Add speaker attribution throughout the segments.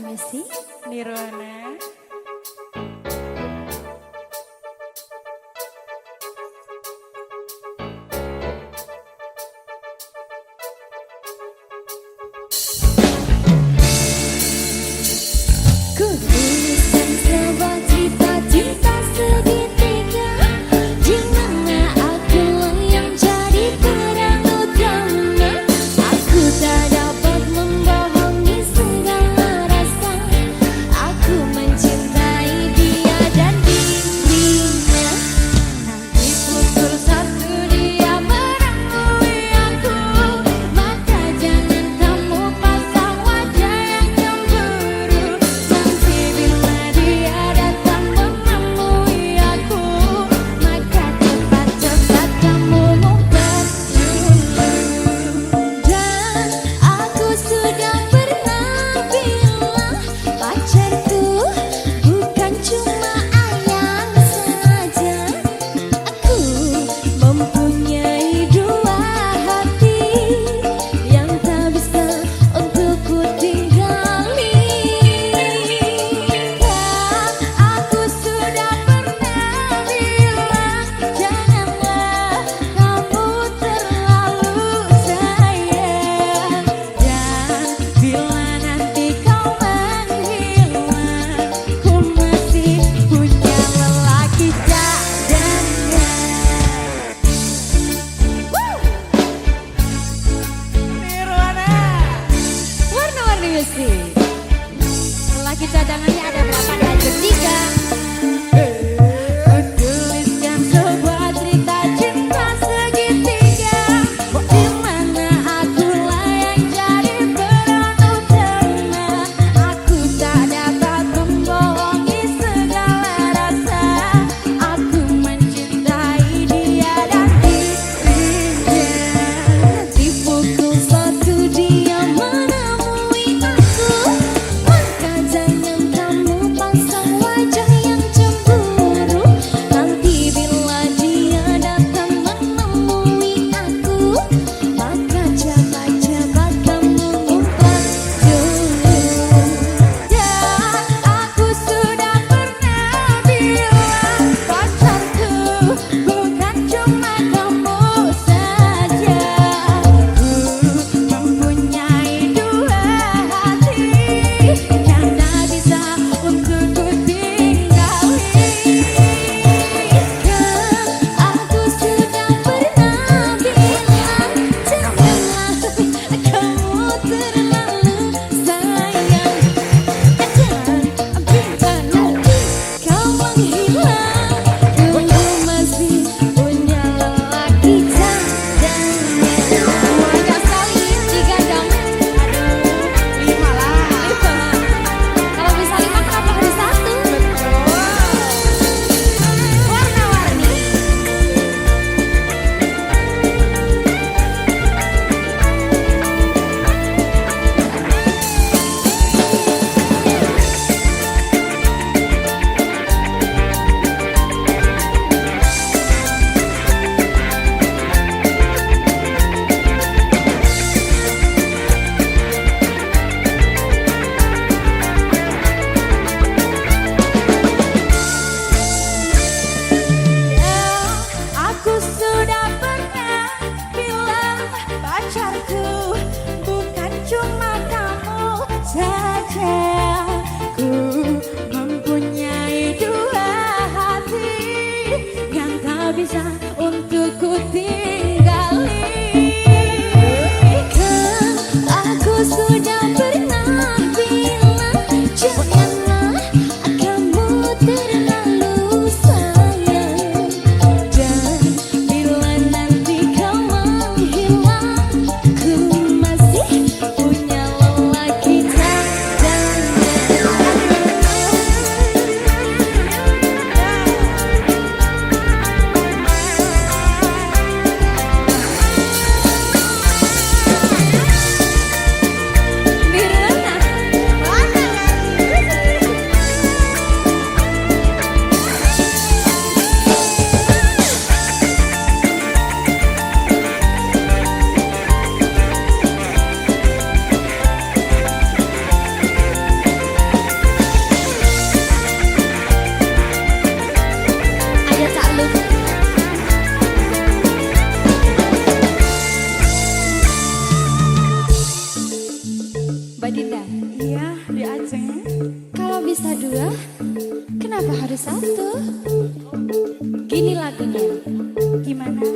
Speaker 1: Messi Nirwana. Ku tuliskan sebuah cerita cinta segitiga, di mana aku yang jadi peran utama. Aku tak dapat membohongi segala rasa. Aku mencintai dia dan dirinya. Nanti pukul 1 dia menemui aku, maka jangan kamu pasang wajah yang cemburu. Nanti bila dia datang menemui aku, maka cepat-cepat kamu ngumpet dulu. Dan aku sudah pernah bilang, pacarku bukan cuma ayang saja. Aku mempunyai dua hati yang tak bisa untuk ku tinggali. Aku sudah pernah bilang, janganlah kamu terlalu sayang. Dan bila nanti kau menghilang, ku masih punya lelaki cadangan. Nirwana, warna-warni musik. Lelaki cadangannya ada berapa? Ada 3. Ku tuliskan sebuah cerita cinta segitiga, di mana akulah yang jadi peran utama. Aku tak dapat membohongi segala rasa. Aku mencintai dia dan dirinya. Di pukul 1 dia menemui aku, maka jangan kamu pasang wajah yang cemburu. Nanti bila dia datang menemui aku, maka cepat-cepat kamu ngumpet dulu. Dan aku sudah pernah bilang, pacarku bukan cuma kamu saja. Ku mempunyai dua hati yang tak bisa untuk ku tinggali. Aku sudah pernah bilang, janganlah kamu terlalu sayang. Dan bila nanti kau menghilang, ku masih punya lelaki cadangan. Banyak sekali digandang. Aduh, 5 lah. Kalau bisa 5 kenapa harus 1? Warna-warni. Aku sudah pernah bilang, pacarku bukan cuma kamu saja. Ku mempunyai dua hati yang tak bisa untuk ku tinggali. Aku sudah pernah bilang, janganlah kamu terlalu sayang. Dan bila nanti kau menghilang, ku masih punya lelaki cadangan.
Speaker 2: gimana?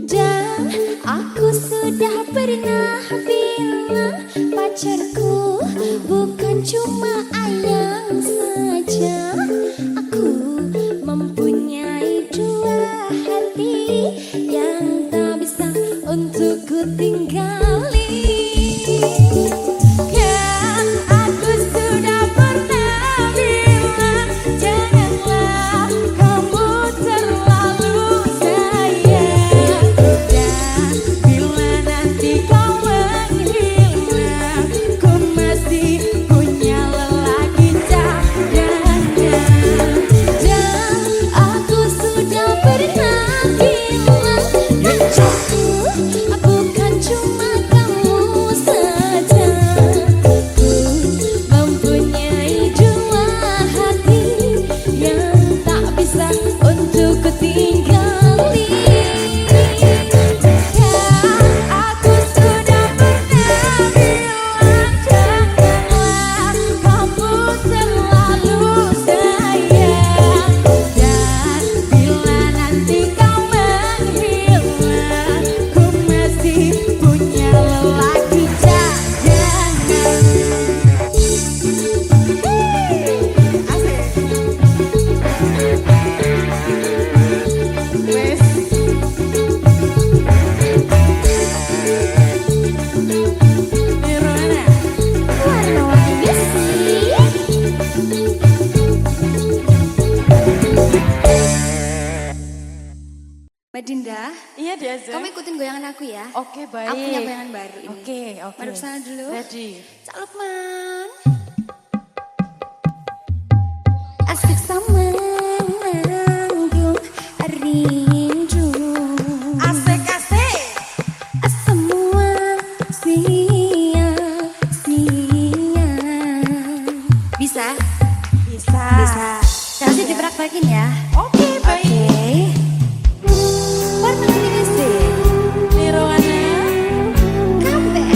Speaker 1: Dan aku sudah pernah bilang pacarku bukan cuma ayang saja. Aku mempunyai dua hati yang tak bisa untuk ku tinggali. Kan aku sudah pernah bilang janganlah kamu terlalu sayang. Dan bila nanti kau menghilang, ku masih punya lelaki cadangan. Dan aku sudah pernah bilang pacarku bukan cuma kamu saja. Ku mempunyai dua hati yang tak bisa untuk ku tinggali. Aku sudah pernah bilang janganlah kamu terlalu sayang. Dan bila nanti kau menghilang, ku masih punya lelaki cadangan.
Speaker 2: Wes. Nirwana.
Speaker 1: Warna-warni sih. Mbak Dinda,
Speaker 2: Iya Diaza.
Speaker 1: kamu ikutin goyangan aku ya.
Speaker 2: Oke baik.
Speaker 1: Aku punya goyangan baru ini.
Speaker 2: Oke oke.
Speaker 1: Mari ke sana dulu.
Speaker 2: Ready.
Speaker 1: Cak Lukman. Asik sama nanggung rindu.
Speaker 2: Asik asik.
Speaker 1: Semua sia-sia. Bisa?
Speaker 2: Bisa.
Speaker 1: Bisa. Nanti dipraktekin ya.
Speaker 2: Oke baik.
Speaker 1: Oke. Warna-warni sih.
Speaker 2: Nirwana.
Speaker 1: Kabeh.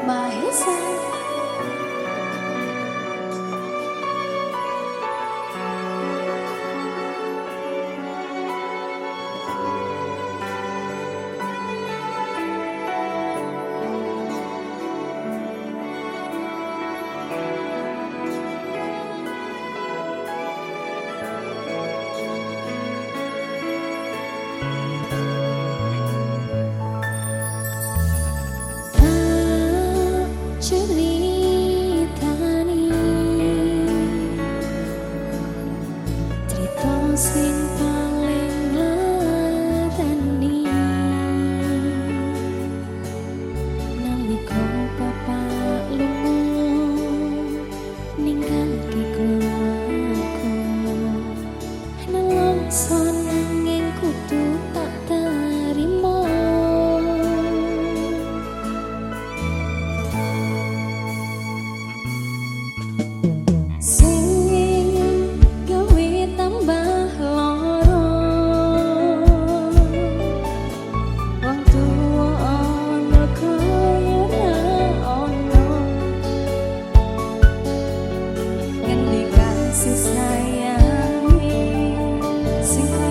Speaker 1: Mahesa. Sing paling ngladani nalika bapak lunga ninggalke keluarga nelongso nanging kudu tak terima sayangi sing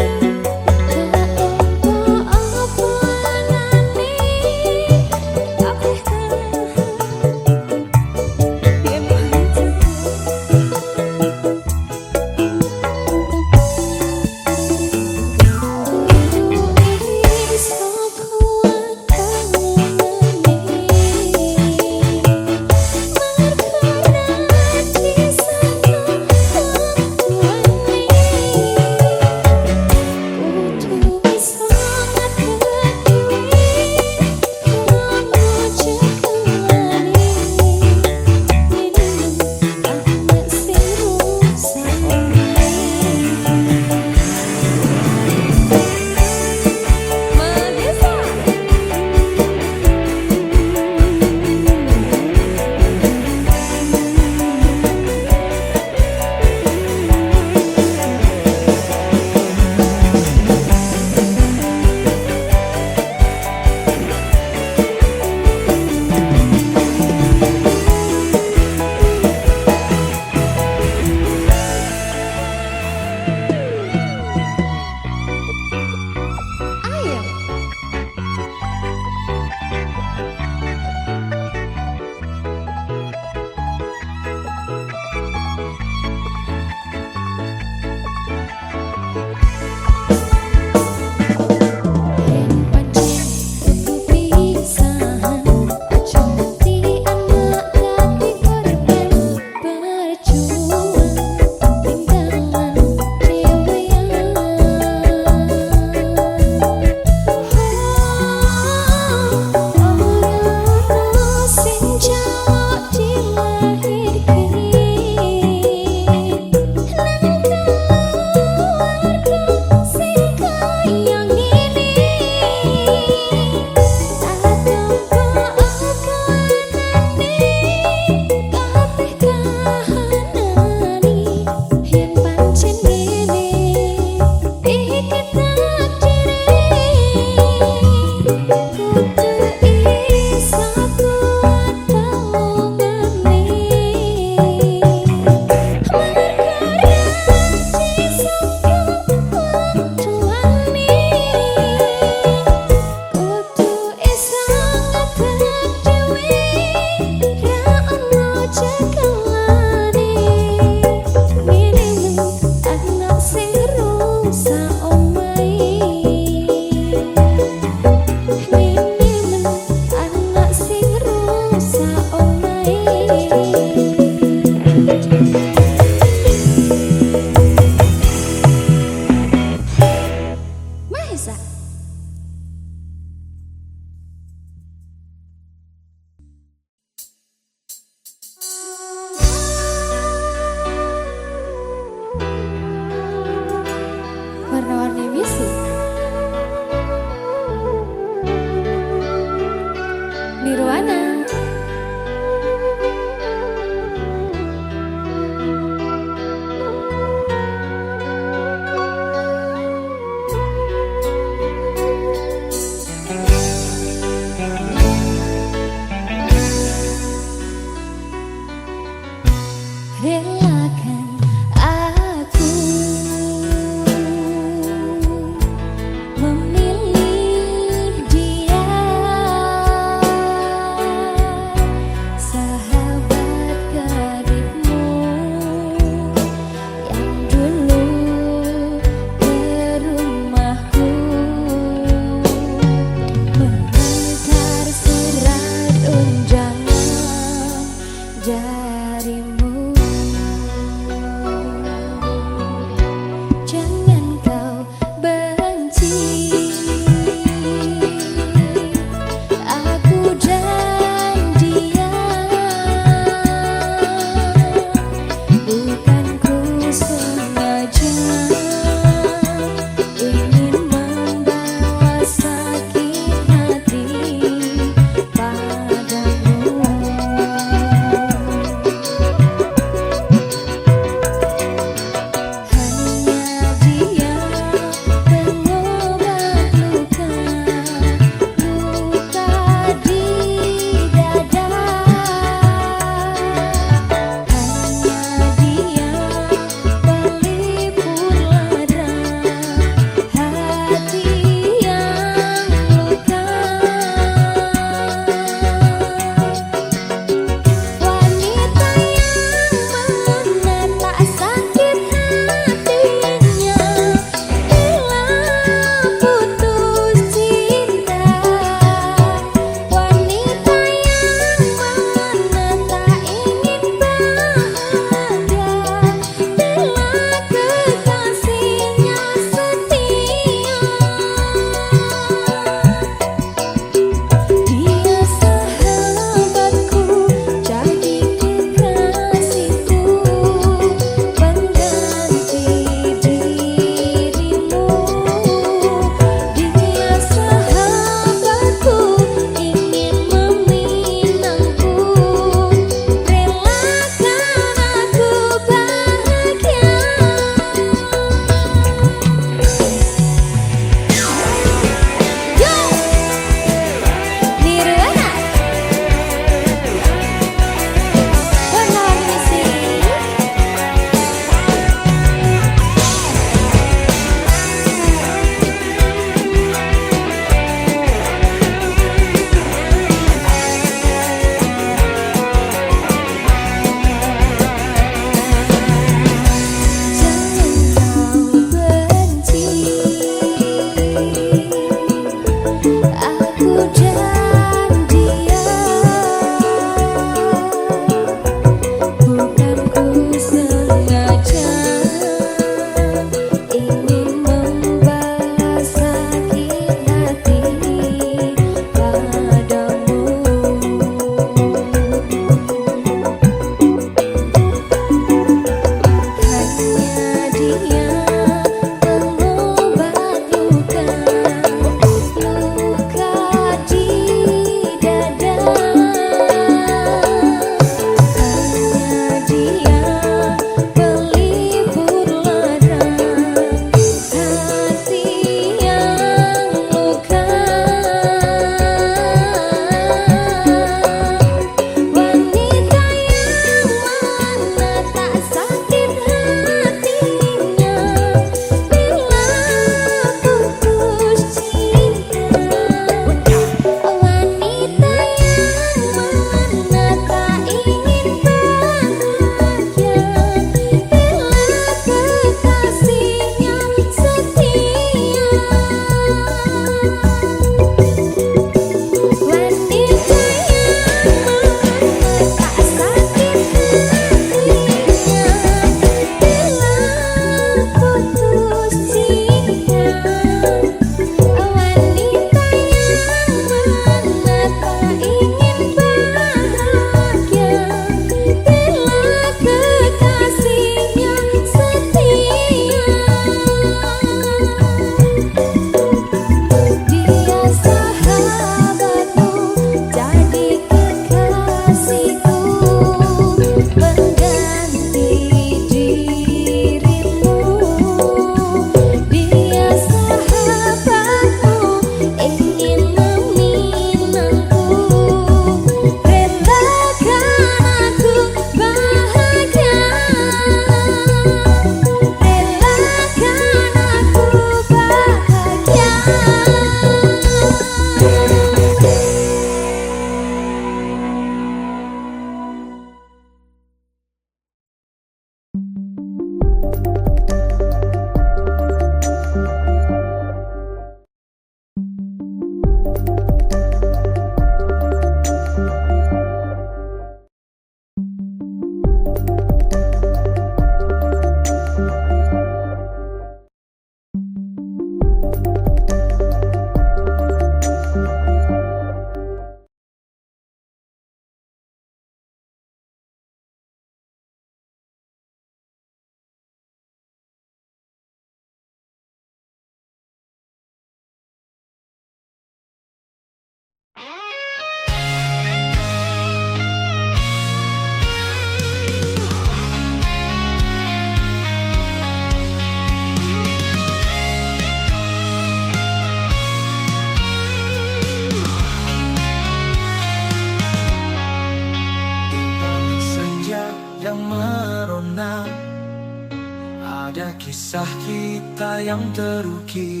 Speaker 3: Kisah kita yang terukir,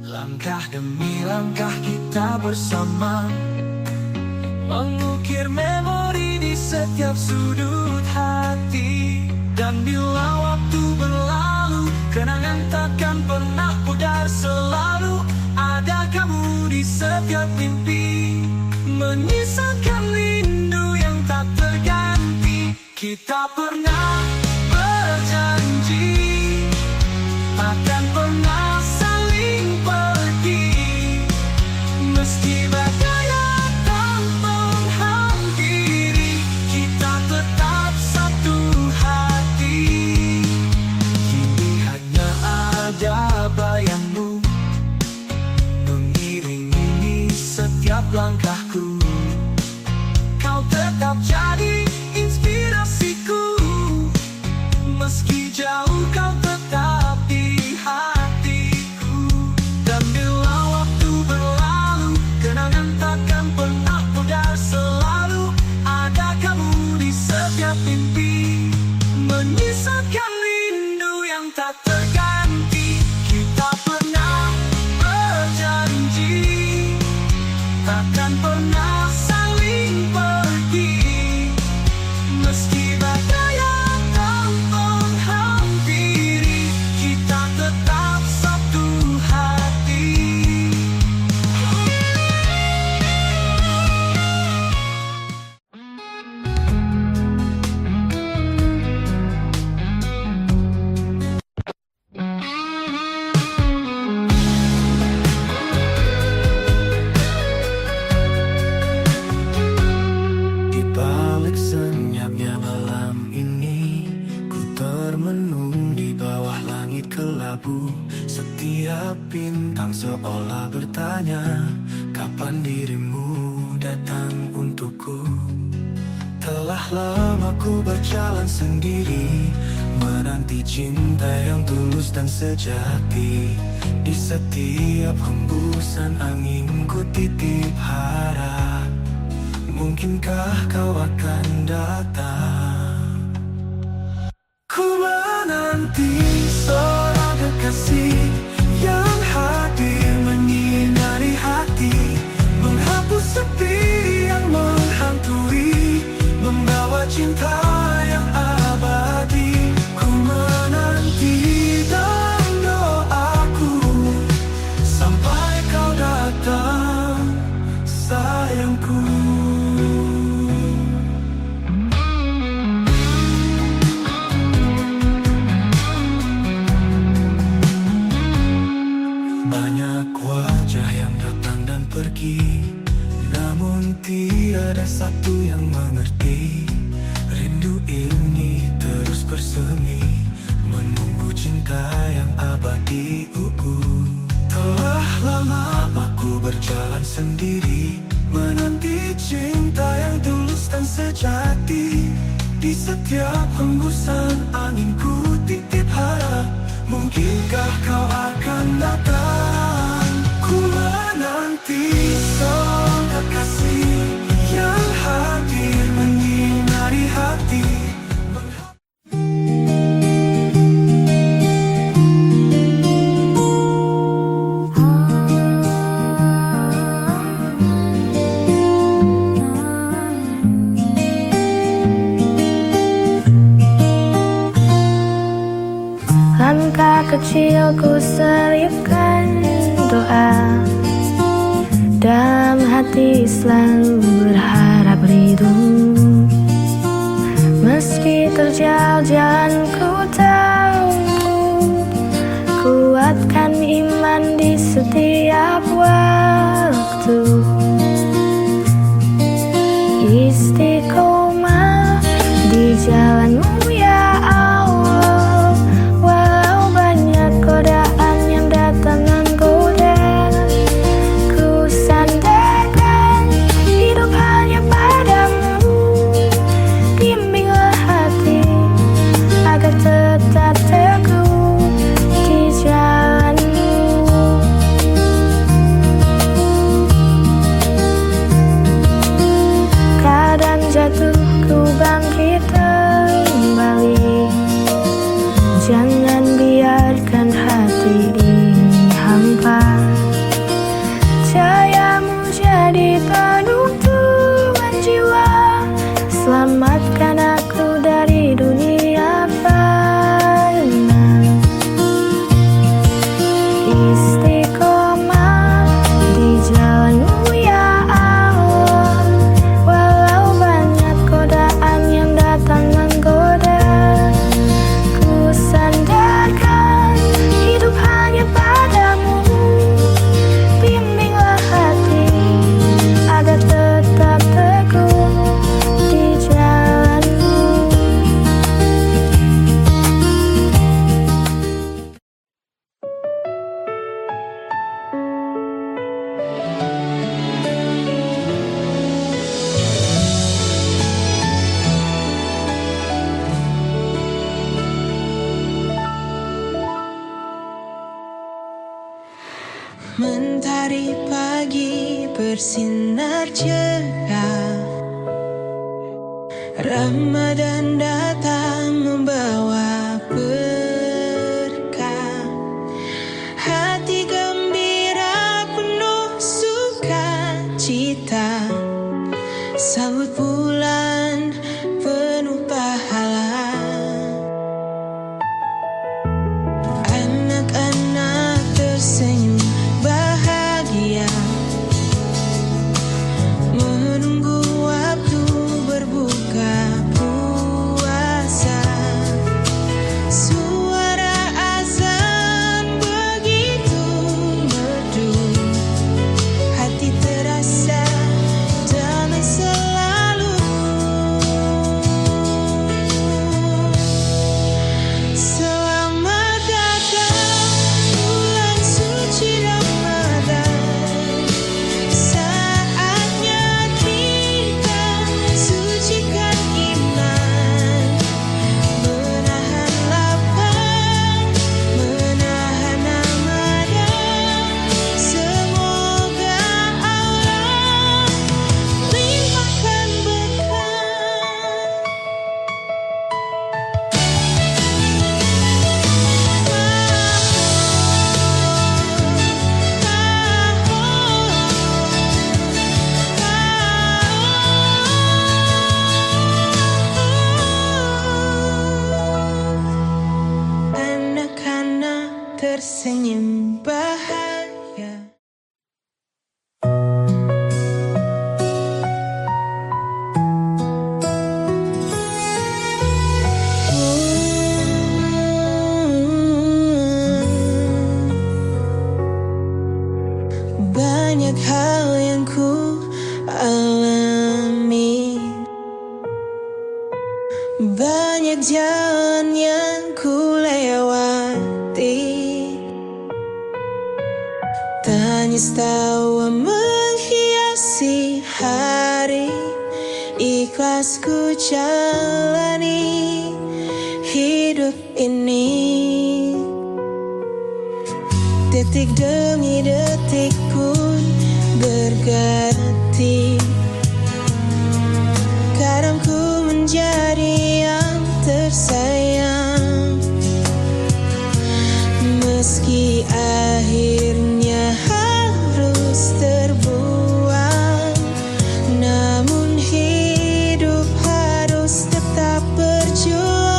Speaker 3: langkah demi langkah kita bersama, mengukir memori di setiap sudut hati. Dan bila waktu berlalu, kenangan takkan pernah pudar. Selalu ada kamu di setiap mimpi, menyisakan rindu yang tak terganti. Kita pernah berjanji akan pernah saling pergi, meski badai datang menghampiri, kita tetap satu hati. Kini hanya ada bayangmu mengiringi setiap langkahku. Kau tetap jadi inspirasiku, meski jauh kau tetap di hatiku. Dan bila waktu berlalu, kenangan takkan pernah pudar. Selalu ada kamu di setiap mimpi, menyisakan rindu yang tak terganti. Kita pernah berjanji takkan pernah seolah bertanya, kapan dirimu datang untukku? Telah lama ku berjalan sendiri, menanti cinta yang tulus dan sejati. Di setiap hembusan angin ku titip harap, mungkinkah kau akan datang? Ku menanti seorang kekasih yang hadir menyinari hati, menghapus sepi yang menghantui, membawa cinta yang abadi. Ku menanti dalam doaku sampai kau datang, sayangku. Banyak wajah yang datang dan pergi, namun tiada satu yang mengerti. Rindu ini terus bersemi, menunggu cinta yang abadi. Telah lama aku berjalan sendiri, menanti cinta yang tulus dan sejati. Di setiap hembusan angin ku titip harap, mungkinkah kau akan datang? Ku menanti seorang kekasih yang hadir menyinari hati.
Speaker 1: Langkah kecilku selipkan doa, dalam hati selalu berharap rindu. Meski terjal jalan ku tahu, kuatkan iman di setiap waktu. Istiqomah di jalanmu ya Allah, walau banyak godaan yang datang menggoda. Ku sandarkan hidup hanya padamu, bimbinglah hati agar tetap teguh di jalanmu. Kadang jatuh ku bangkit kembali, jangan biarkan hati ini hampa. Cahayamu jadi penuntungan jiwa, selamatkan aku dari dunia fana. Istiqomah di jalanmu ya Allah, walau banyak godaan yang datang menggoda. Ku sandarkan hidup hanya padamu, bimbinglah hati agar tetap teguh di jalanmu.
Speaker 2: Mentari pagi bersinar cerah, Ramadan datang membawa berkah. Hati gembira penuh sukacita, sambut bulan penuh pahala. Anak-anak tersenyum bahagia, menunggu waktu berbuka puasa. Banyak hal yang ku alami, banyak jalan yang ku lewati. Tangis tawa menghiasi hari, ikhlas ku jalani hidup ini. Detik demi detik pun berganti. Kadang ku menjadi yang tersayang, meski akhirnya harus terbuang. Namun hidup harus tetap berjuang.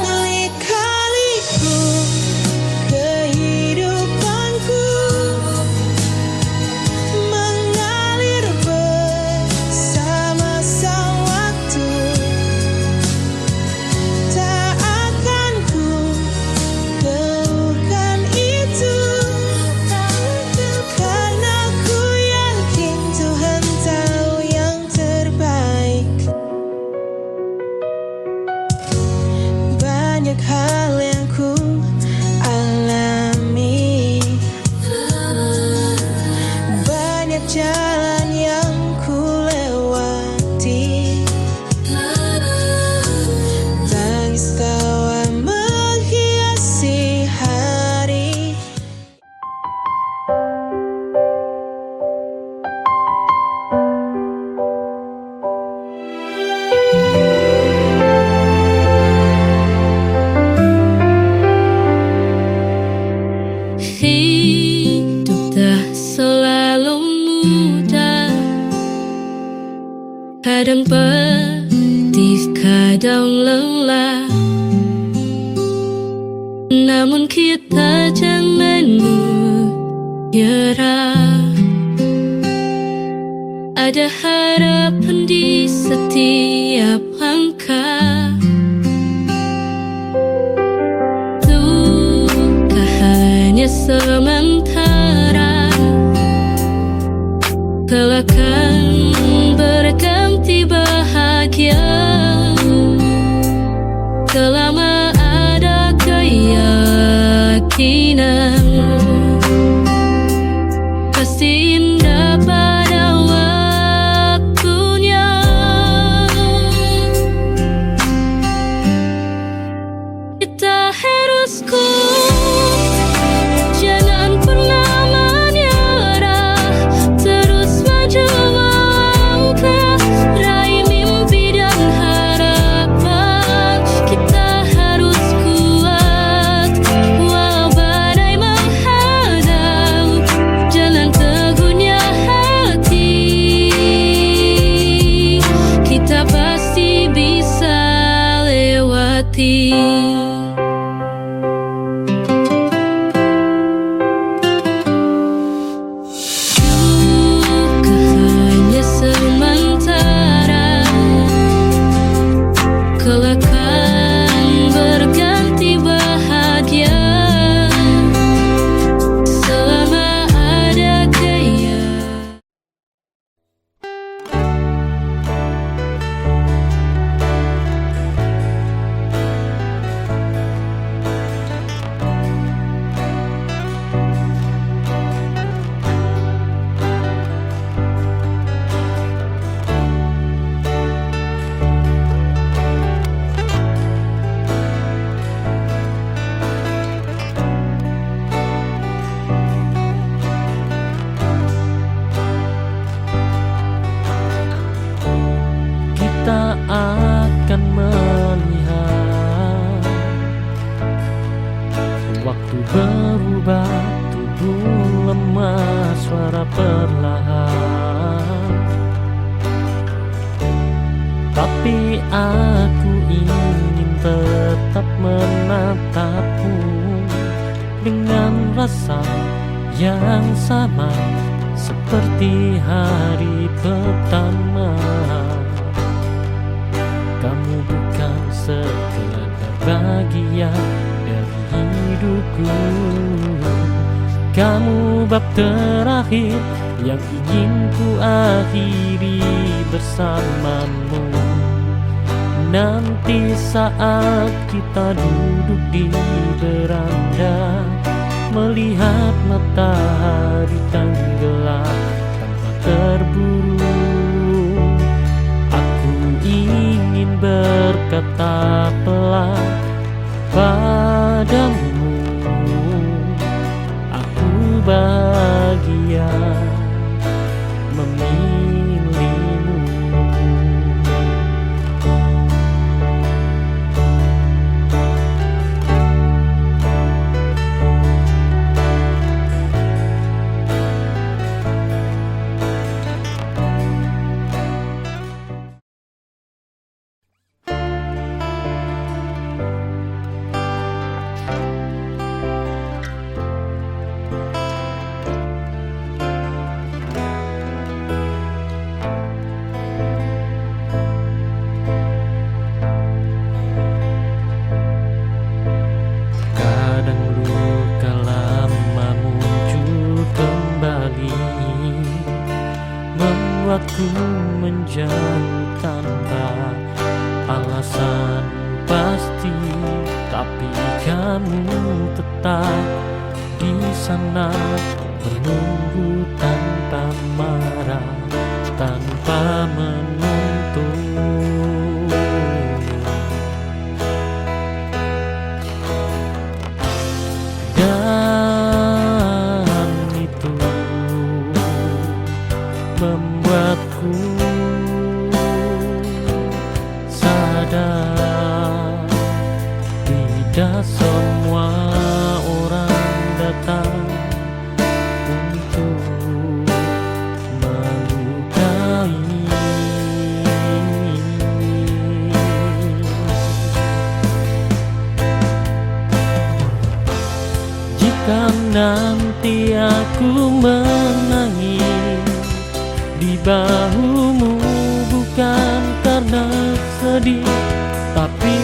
Speaker 2: Lika-liku kehidupanku mengalir bersama sang waktu. Tak akan ku keluhkan itu, karena ku yakin Tuhan tahu yang terbaik. Banyak hal yang ku alami, banyak jalan yang ku lewati. Tangis tawa menghiasi hari.
Speaker 4: Hidup tak selalu mudah, kadang pedih, kadang lelah. Namun kita jangan menyerah. Ada harapan di setiap langkah. Duka hanya sementara, kelak akan berganti bahagia. Selama ada keyakinan, pasti indah pada waktunya. Kita harus kuat, jangan pernah menyerah, terus maju melangkah, raih mimpi dan harapan. Kita harus kuat, walau badai menghadang, jalan teguhnya hati. Kita pasti bisa lewati. Duka hanya sementara, kelak akan berganti bahagia. Selama ada keyakinan.
Speaker 5: Kita akan melihat waktu berubah, tubuh lemah, suara perlahan. Tapi aku ingin tetap menatapmu dengan rasa yang sama seperti hari pertama. Kamu bukan sekedar bagian dari aku. Kamu bab terakhir yang ingin ku akhiri bersamamu. Nanti saat kita duduk di beranda, melihat matahari tenggelam tanpa terburu, aku ingin berkata pelan padamu, aku bahagia memilihmu. Kadang luka lama muncul kembali, membuatku menjauh tanpa alasan pasti. Tapi kamu tetap di sana, menunggu tanpa marah, tanpa menuntut. Dan itu membuatku sadar, tidak semua orang datang untuk melukai. Jika nanti aku menangis di bahumu, bukan karena sedih tapi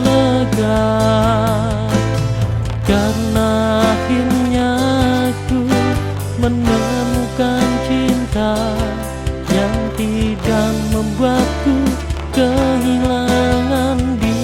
Speaker 5: lega, karena akhirnya aku menemukan cinta yang tidak membuatku kehilangan diri.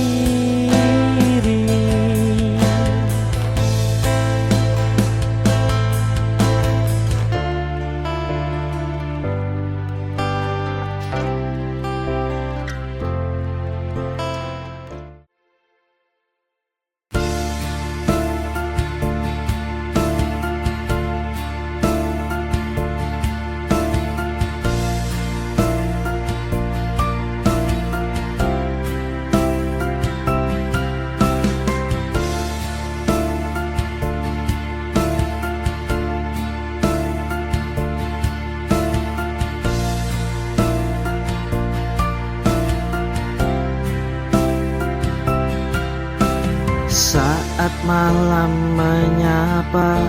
Speaker 2: Saat malam menyapa,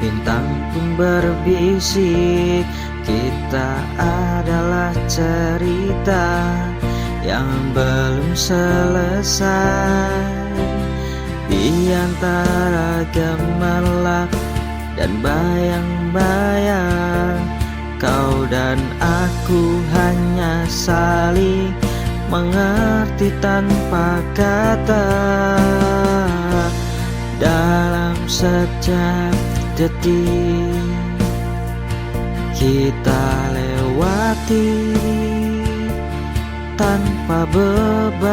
Speaker 2: bintang pun berbisik, kita adalah cerita yang belum selesai. Di antara gemerlap dan bayang-bayang, kau dan aku hanya saling mengerti tanpa kata. Dalam setiap detik kita lewati tanpa beban.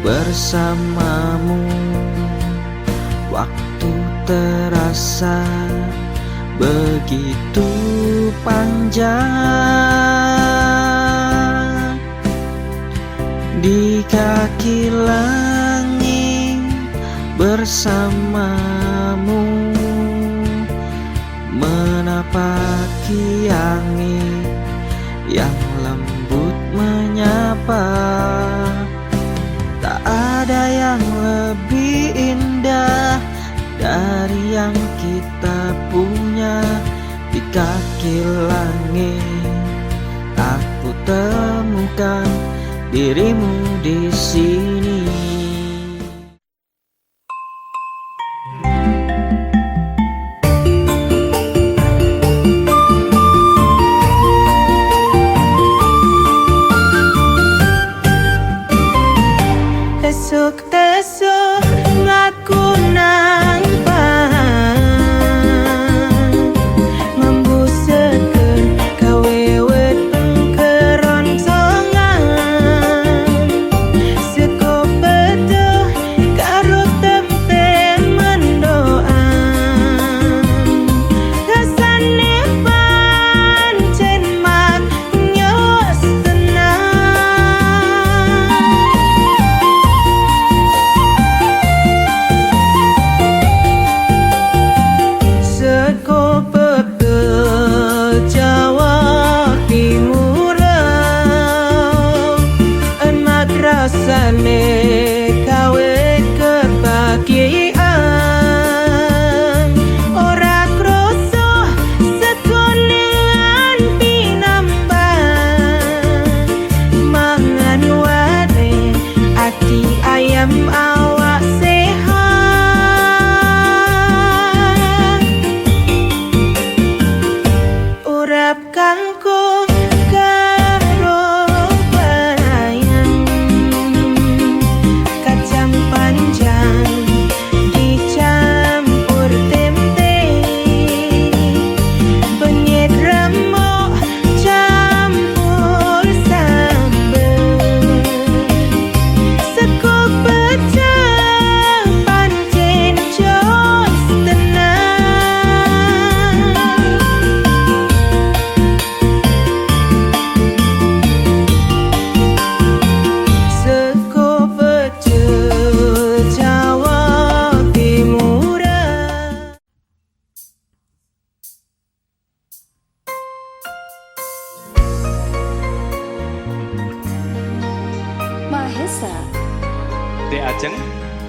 Speaker 2: Bersamamu waktu terasa begitu panjang. Di kaki langit bersamamu, menapaki angin yang lembut menyapa. Tak ada yang lebih indah dari yang kita punya. Di kaki langit aku temukan dirimu di sini.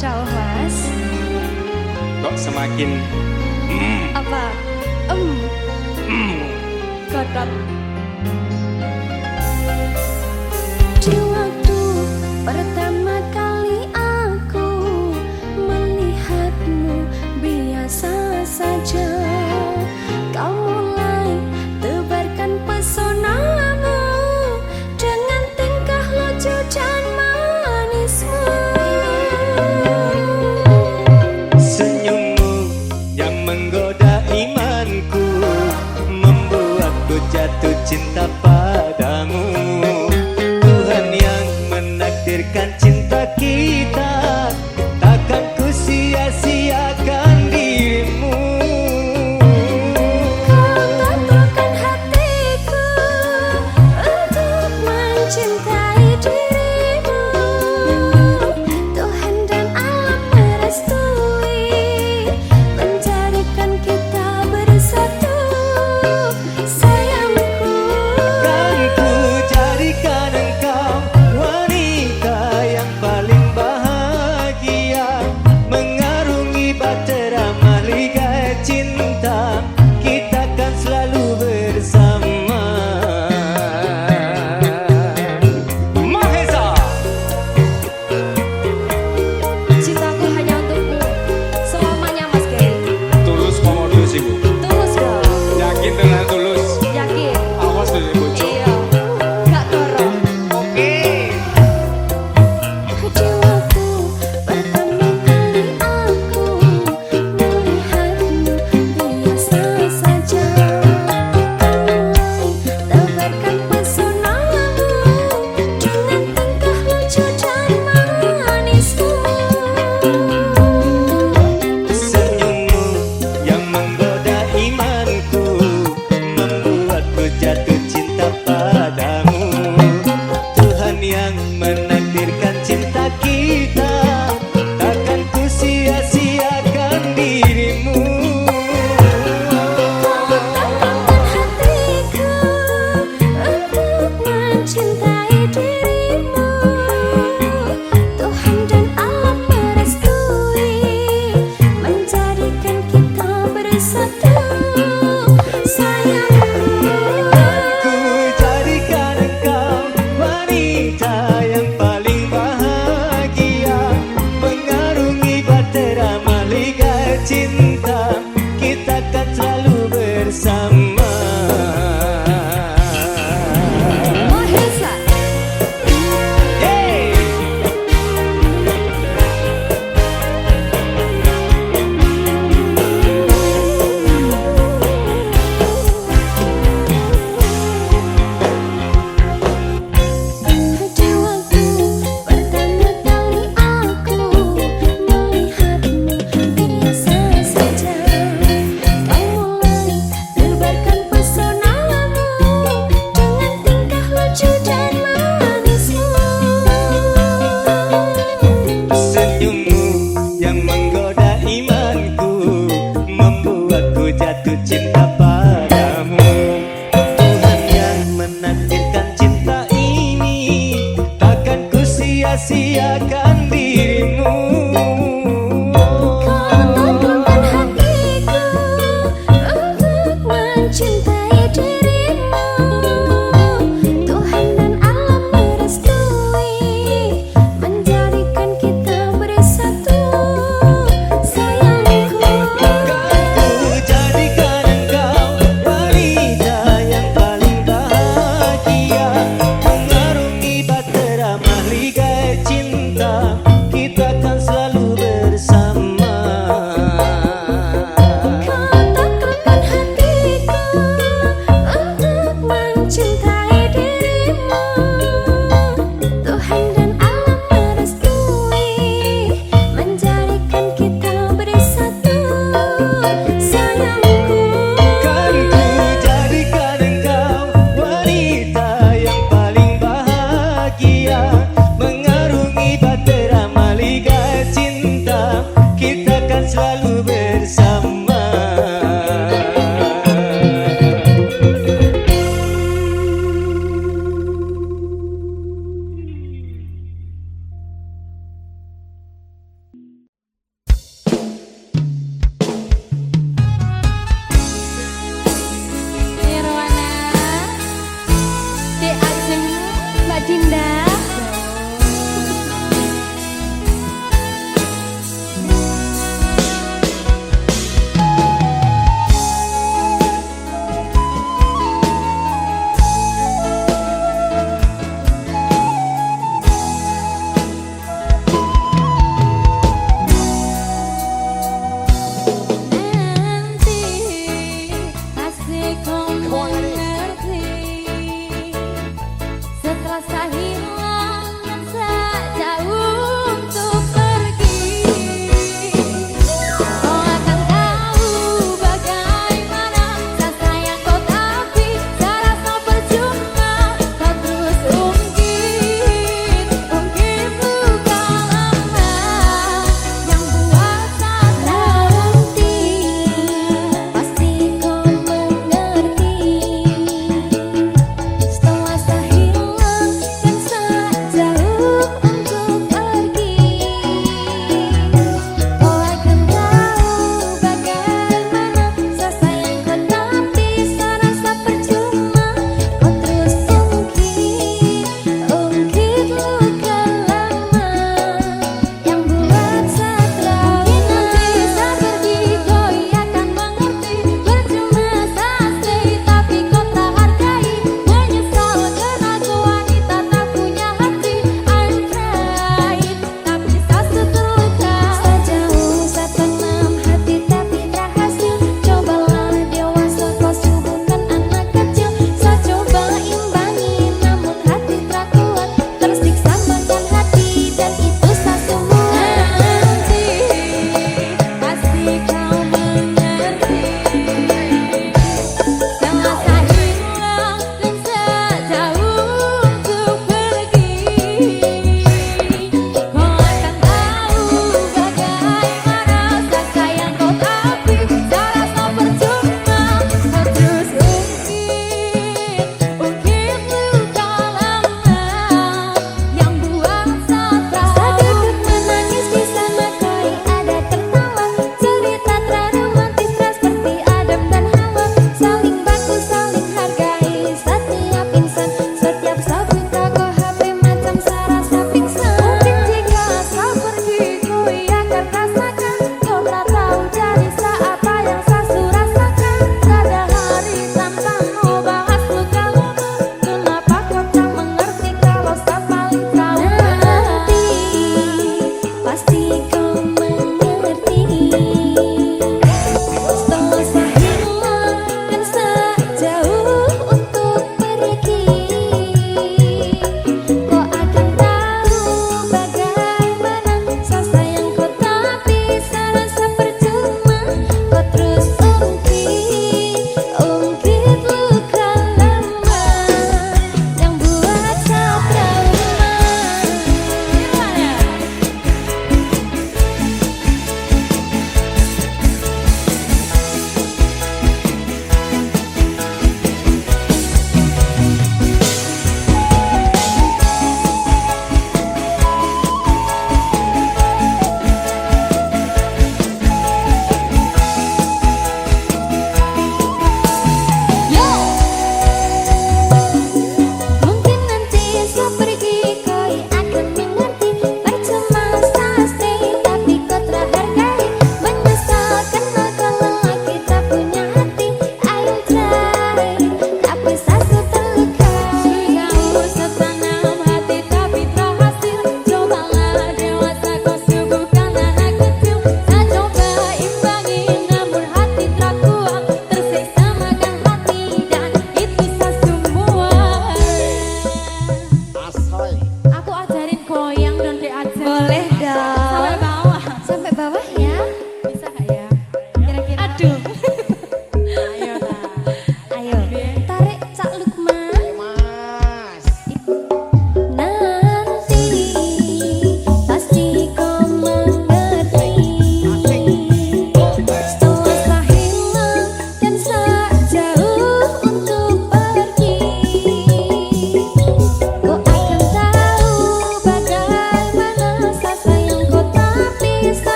Speaker 1: Kacau, Mas.
Speaker 6: Kok semakin
Speaker 1: Apa? Godot. Di waktu pertama kali aku melihatmu biasa saja, kau mulai tebarkan pesonamu dengan tingkah lucu dan manismu.
Speaker 6: senyummu yang menggoda imanku, membuatku jatuh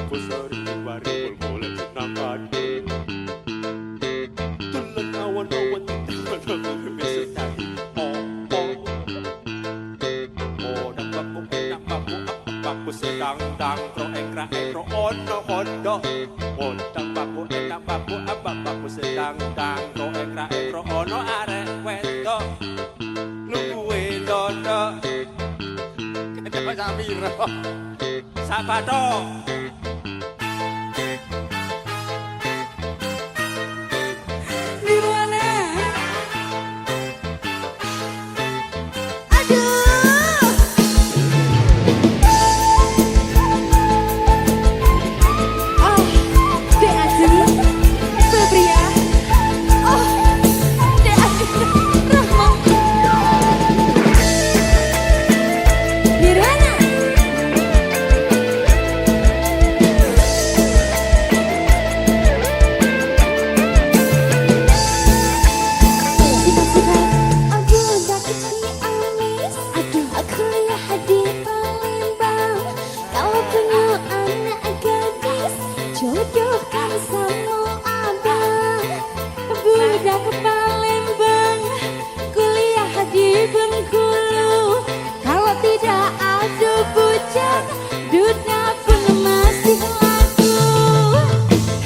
Speaker 6: Aku sering bari boleh senang padu. Tulen awan-awan tidak bisa tadi. Dan baku enak baku baku sedang kro ekro ono ondo. Dan baku enak baku baku sedang kro ekro ono arek wedok. Nungguin dono. Kita Samiro. Sabato.
Speaker 1: Jodohkan sama abang, budak Palembang, kuliah di Bengkulu. Kalau tidak ada bujang, duda pun masih laku.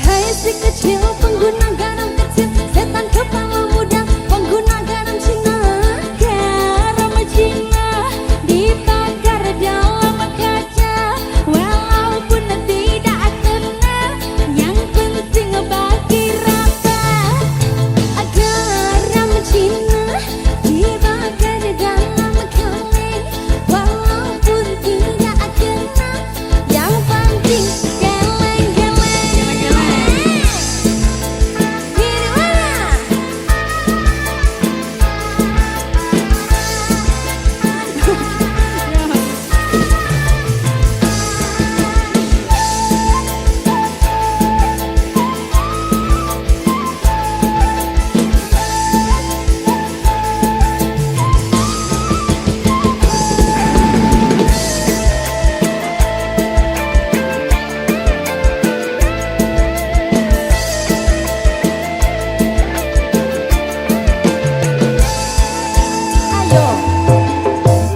Speaker 1: Hai si kecil pengguna garam kecil, setan kepala muda pengguna garam Cina. Garam Cina dibakar dalam kaca, walaupun tidak kena, yang penting bagi rata. Garam Cina dibakar dalam kaleng, walaupun tidak kena, yang penting geleng-geleng.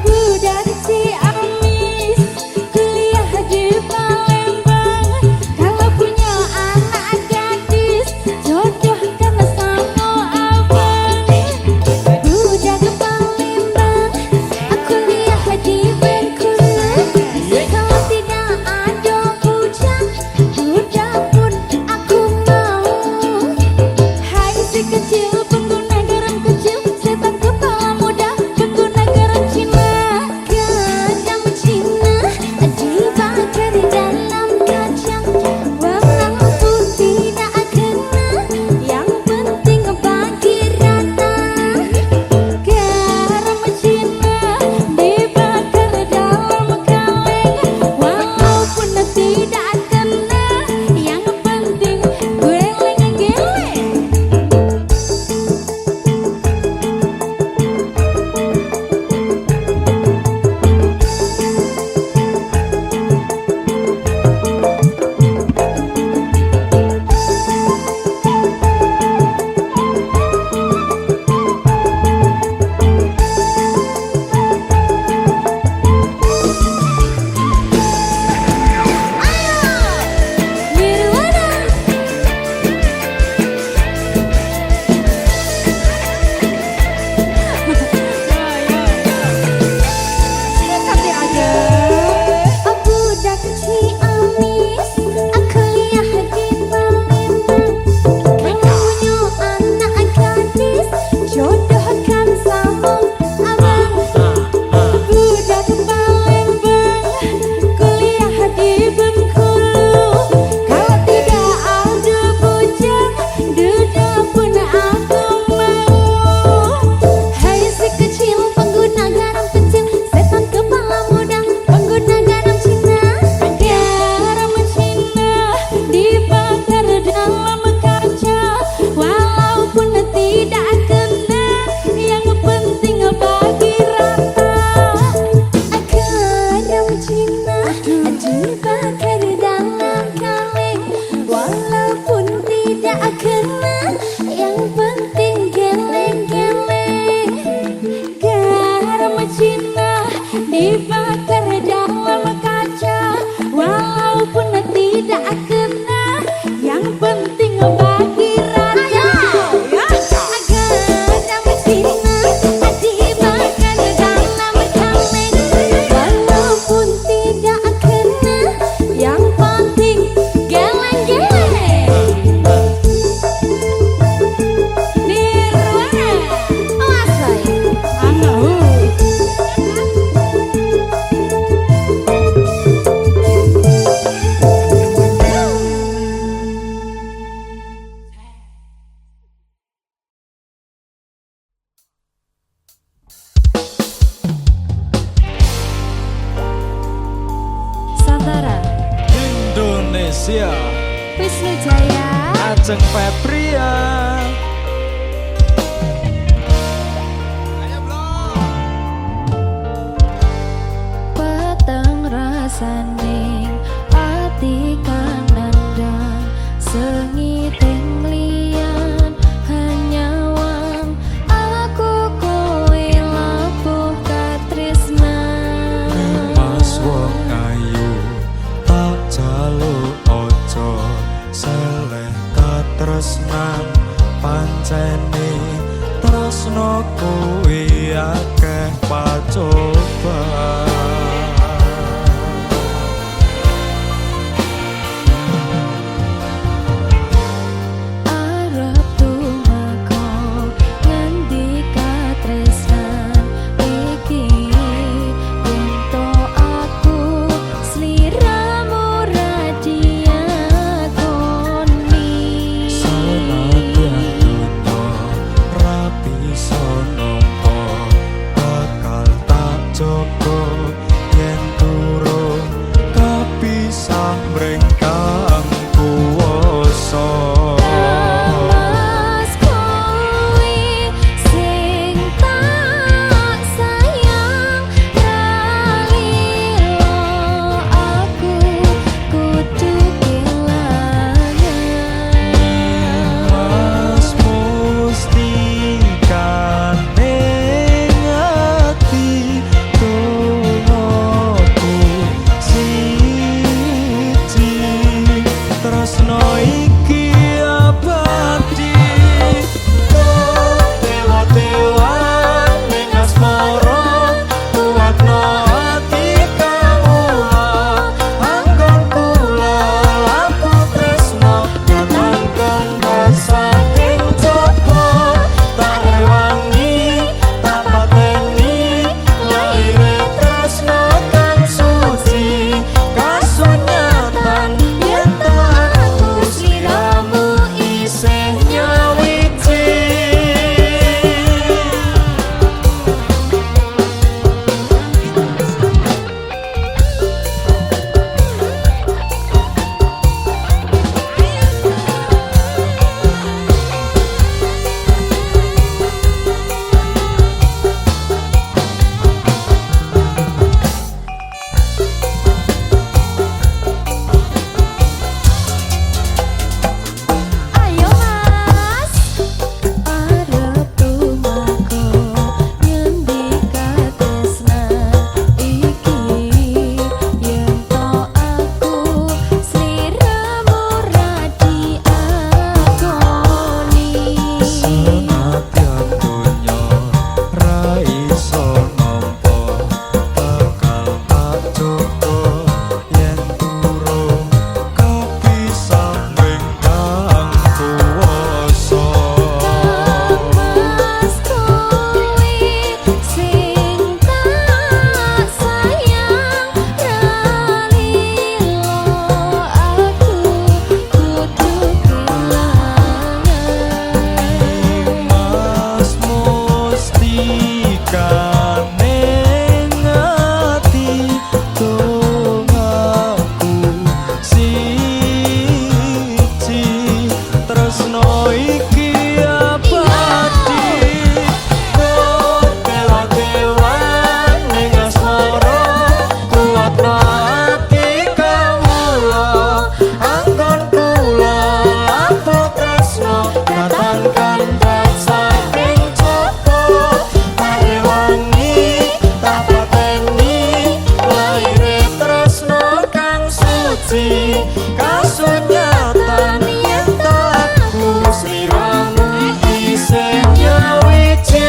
Speaker 1: Budak Ciamis kuliah di Palembang, kalau punya anak gadis jodohkan sama abang. Budak Palembang kuliah di Bengkulu, kalau tidak ada bujang, duda pun aku mau. Hai si kecil pengguna garam kecil, setan kepala muda pengguna garam Cina. Garam Cina dibakar dalam kaca, walaupun tidak kena, yang penting bagi rata. Garam Cina dibakar dalam kaleng, walaupun tidak kena, yang penting geleng-geleng. Budak Ciamis kuliah di Palembang, kalau punya anak gadis jodohkan sama abang. Budak Palembang kuliah di Bengkulu, kalau tidak ada bujang, duda pun aku mau. Hai si kecil pengguna garam kecil, setan kepala muda pengguna garam Cina. Garam Cina dibakar dalam kaca, walaupun tidak kena, yang penting bagi rata. Garam Cina dibakar dalam kaca,
Speaker 4: dibakar dalam kaca, walaupun tidak kena, yang penting bagi raja. Agak Cina dibakar dalam kamera, walaupun tidak kena, yang penting geleng-geleng. Nirwana, awas boy, anahu. Santara,
Speaker 2: Indonesia
Speaker 4: Wisnu Jaya,
Speaker 2: Ajeng Febria.
Speaker 4: peteng rasaning ati kanandang, sengiting liyan hanyawan, aku kowe lapuh katresnan.
Speaker 3: Mas wong ayu tak jaluk ojo seleh katresnan, pancene tresno kuwi akeh pacoban. suci kasunyatan yen aku sliramu isih nyawiji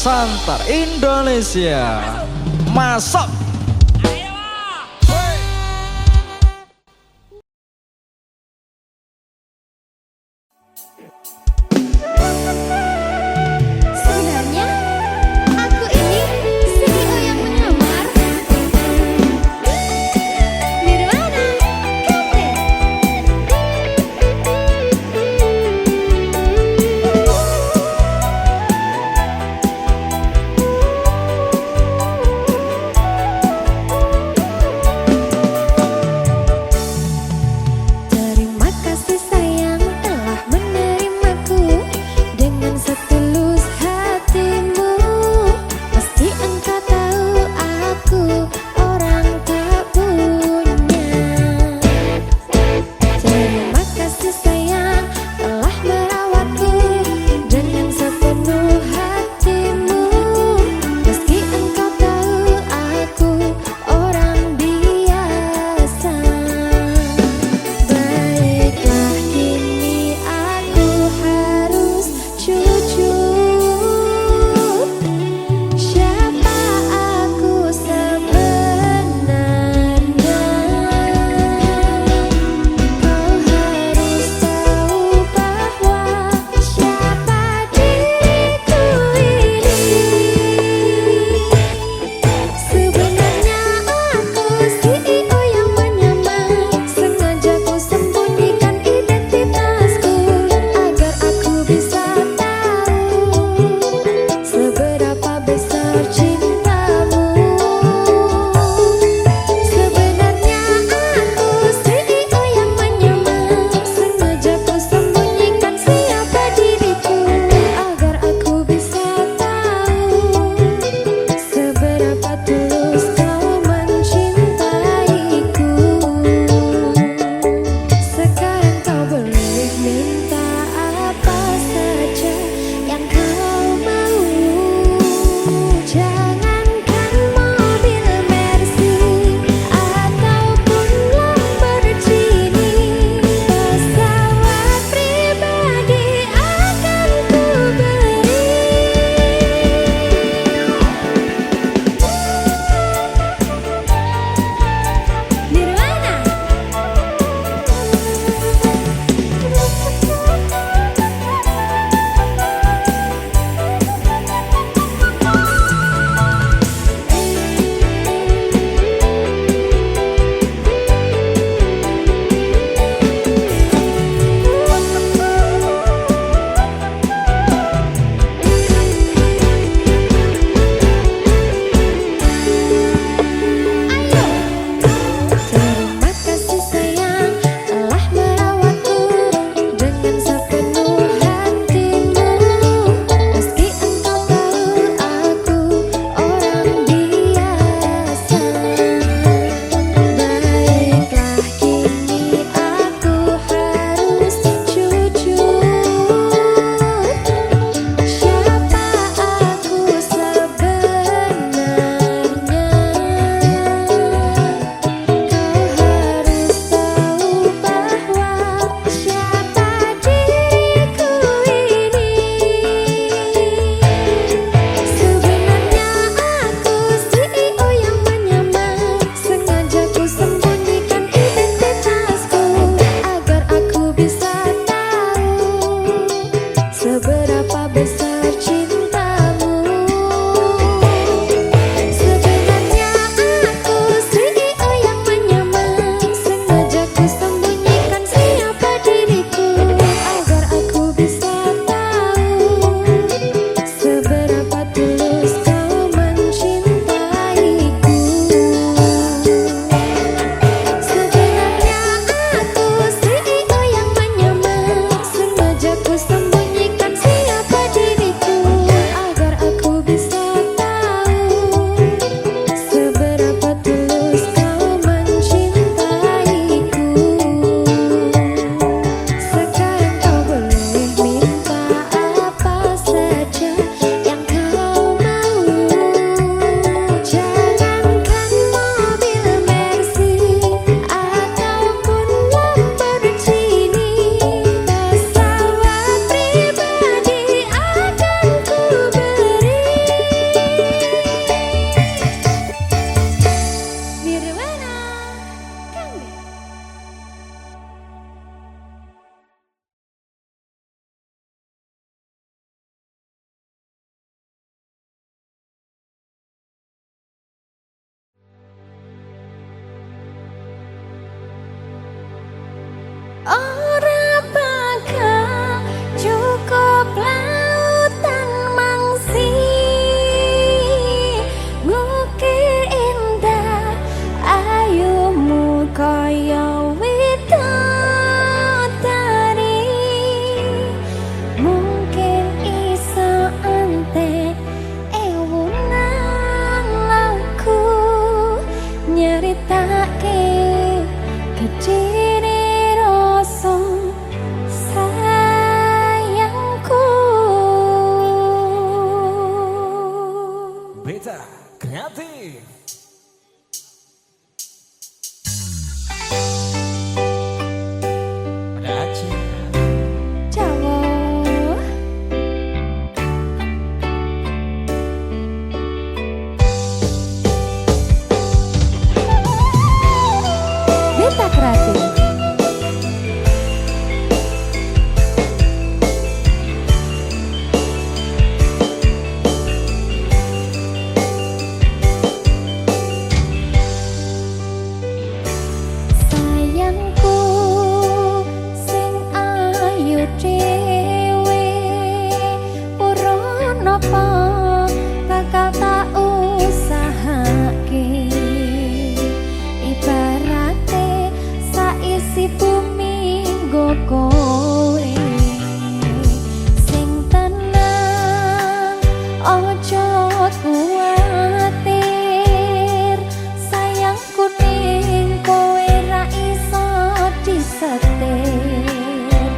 Speaker 2: Santar Indonesia. Masuk.
Speaker 4: Sebenarnya aku ini CEO yang menyamar. Nirwana Kafe. ora bakal cukup lautan mangsi ngukir indah ayumu kaya widodari mungkin iso ante ewunan laku nyeritake kediri rasa sayangku.
Speaker 3: Beta kreatif. Ada Aceh.
Speaker 4: Jawa Beta kreatif. Sayangku sing ayu dhewe ora napa bakal tak usahake ibarate saisi bumi nggo kowe sing tenang ojo kuwatir sayangku ning kowe ra iso disetir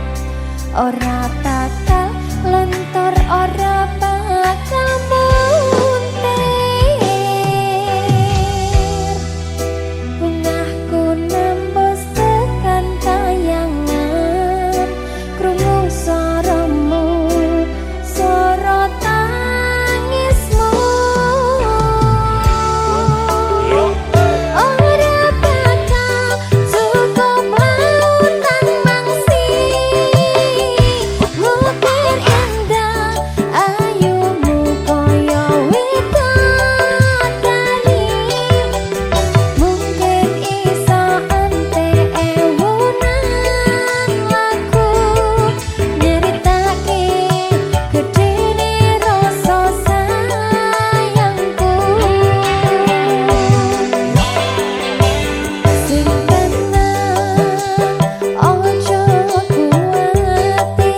Speaker 4: ora bakal lentur ora bakal muntir bungahku nembus tekan kayangan krungu swaramu swara tangismu ora bakal cukup lautan mangsi ngukir indah ayumu kaya widodari mungkin iso ante ewunan laku nyeritake gedene rasa sayangku sing tenang ojo kuwatir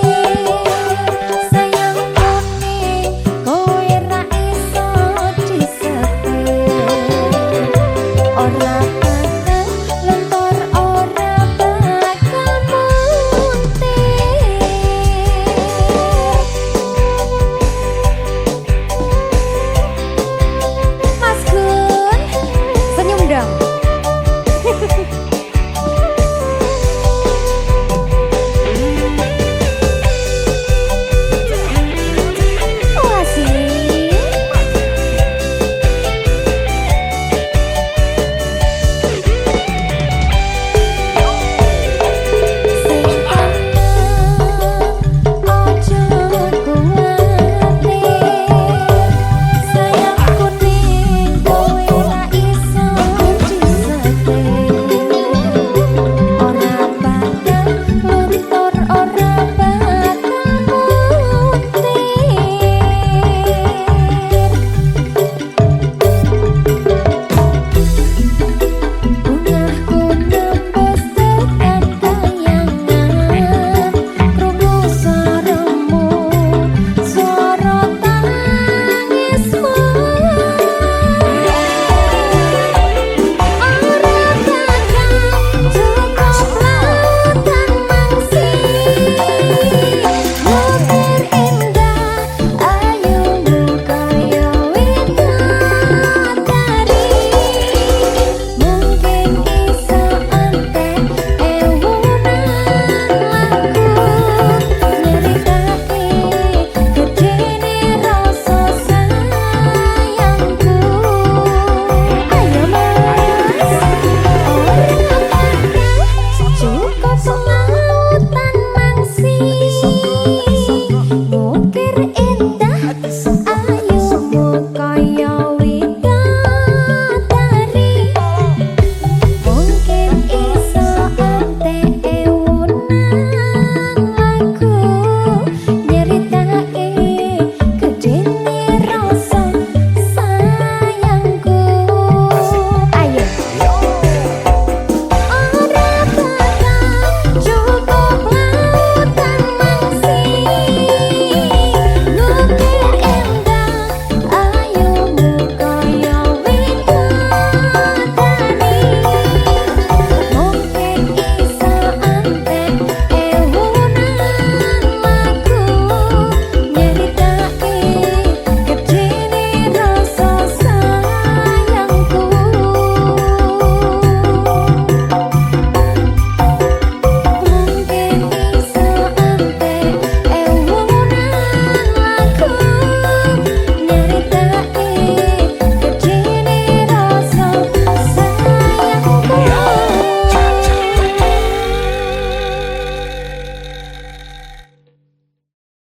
Speaker 4: sayangku ning kowe ra iso disetir ora